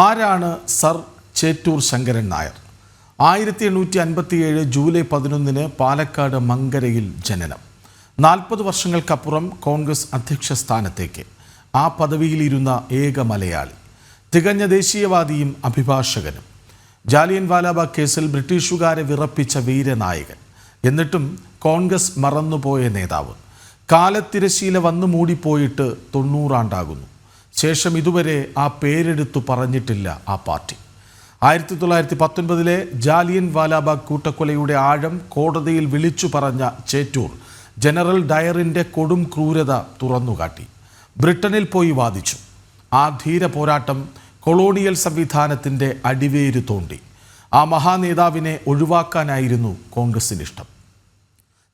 ആരാണ് sir Chettur Sankaran Nair? 1857 July 11 Palakkad മങ്കരയിൽ ജനനം. 40 വർഷങ്ങൾക്കപ്പുറം കോൺഗ്രസ് അധ്യക്ഷ സ്ഥാനത്തേക്ക് ആ പദവിയിലിരുന്ന ഏക മലയാളി, തികഞ്ഞ ദേശീയവാദിയും അഭിഭാഷകനും, ജാലിയൻ വാലാബാഗ് കേസിൽ ബ്രിട്ടീഷുകാരെ വിറപ്പിച്ച വീരനായകൻ, എന്നിട്ടും കോൺഗ്രസ് മറന്നുപോയ നേതാവ്. കാലത്തിരശീല വന്നു മൂടിപ്പോയിട്ട് 90 ആണ്ടാകുന്നു. ശേഷം ഇതുവരെ ആ പേരെടുത്തു പറഞ്ഞിട്ടില്ല ആ പാർട്ടി. 1919 ജാലിയൻ വാലാബാഗ് കൂട്ടക്കൊലയുടെ ആഴം കോടതിയിൽ വിളിച്ചു പറഞ്ഞ ചേറ്റൂർ ജനറൽ ഡയറിൻ്റെ കൊടും ക്രൂരത തുറന്നുകാട്ടി. ബ്രിട്ടനിൽ പോയി വാദിച്ചു. ആ ധീര പോരാട്ടം കൊളോണിയൽ സംവിധാനത്തിൻ്റെ അടിവേര് തോണ്ടി. ആ മഹാനേതാവിനെ ഒഴിവാക്കാനായിരുന്നു കോൺഗ്രസിന് ഇഷ്ടം.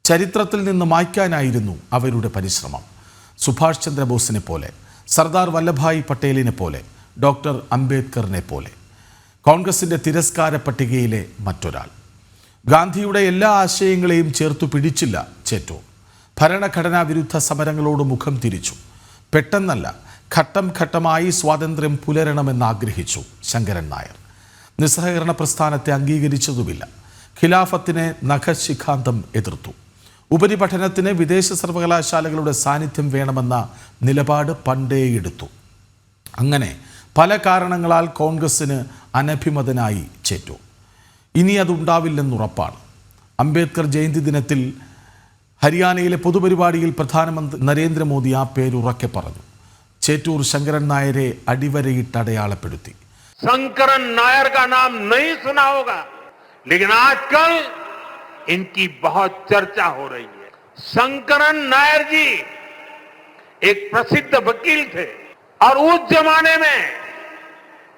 ചരിത്രത്തിൽ നിന്ന് മായ്ക്കാനായിരുന്നു അവരുടെ പരിശ്രമം. സുഭാഷ് ചന്ദ്രബോസിനെ പോലെ, സർദാർ വല്ലഭായ് പട്ടേലിനെ പോലെ, ഡോക്ടർ അംബേദ്കറിനെ പോലെ. കോൺഗ്രസിൻ്റെ തിരസ്കാര പട്ടികയിലെ മറ്റൊരാൾ. ഗാന്ധിയുടെ എല്ലാ ആശയങ്ങളെയും ചേർത്തു പിടിച്ചില്ല ചേറ്റൂർ. ഭരണഘടനാ വിരുദ്ധ സമരങ്ങളോട് മുഖം തിരിച്ചു. പെട്ടെന്നല്ല, ഘട്ടം ഘട്ടമായി സ്വാതന്ത്ര്യം പുലരണമെന്നാഗ്രഹിച്ചു ശങ്കരൻ നായർ. നിസ്സഹകരണ പ്രസ്ഥാനത്തെ അംഗീകരിച്ചതുമില്ല. ഖിലാഫത്തിനെ നഖശിഖാന്തം എതിർത്തു. ഉപരിപഠനത്തിന് വിദേശ സർവകലാശാലകളുടെ സാന്നിധ്യം വേണമെന്ന നിലപാട് പണ്ടേയെടുത്തു. അങ്ങനെ പല കാരണങ്ങളാൽ കോൺഗ്രസ്സിന് അനഭിമതനായി ചേറ്റൂർ. ഇനി അതുണ്ടാവില്ലെന്നുറപ്പാണ്. അംബേദ്കർ ജയന്തി ദിനത്തിൽ ഹരിയാനയിലെ പൊതുപരിപാടിയിൽ പ്രധാനമന്ത്രി നരേന്ദ്രമോദി ആ പേരുറക്കെ പറഞ്ഞു. ചേറ്റൂർ ശങ്കരൻ നായരെ അടിവരയിട്ട് അടയാളപ്പെടുത്തി. शंकरन नायर का नाम नहीं सुना होगा, लेकिन आजकल इनकी बहुत चर्चा हो रही है. शंकरन नायर जी एक प्रसिद्ध वकील थे और उस जमाने में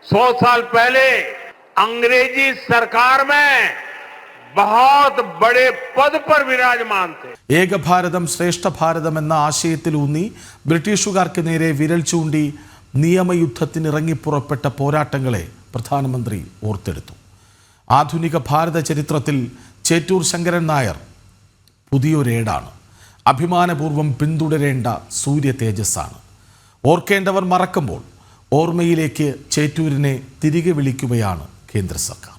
100 साल पहले अंग्रेजी सरकार में बहुत बड़े पद पर विराजमान थे. ഏക ഭാരതം ശ്രേഷ്ഠ ഭാരതം എന്ന ആശയത്തിലൂന്നി ബ്രിട്ടീഷുകാർക്ക് നേരെ വിരൽ ചൂണ്ടി നിയമയുദ്ധത്തിന് ഇറങ്ങിപ്പുറപ്പെട്ട പോരാട്ടങ്ങളെ പ്രധാനമന്ത്രി ഓർത്തെടുത്തു. ആധുനിക ഭാരത ചരിത്രത്തിൽ ചേറ്റൂർ ശങ്കരൻ നായർ പുതിയൊരേടാണ്. അഭിമാനപൂർവ്വം പിന്തുടരേണ്ട സൂര്യ തേജസ്സാണ്. ഓർക്കേണ്ടവർ മറക്കുമ്പോൾ ഓർമ്മയിലേക്ക് ചേറ്റൂരിനെ തിരികെ വിളിക്കുകയാണ് കേന്ദ്ര സർക്കാർ.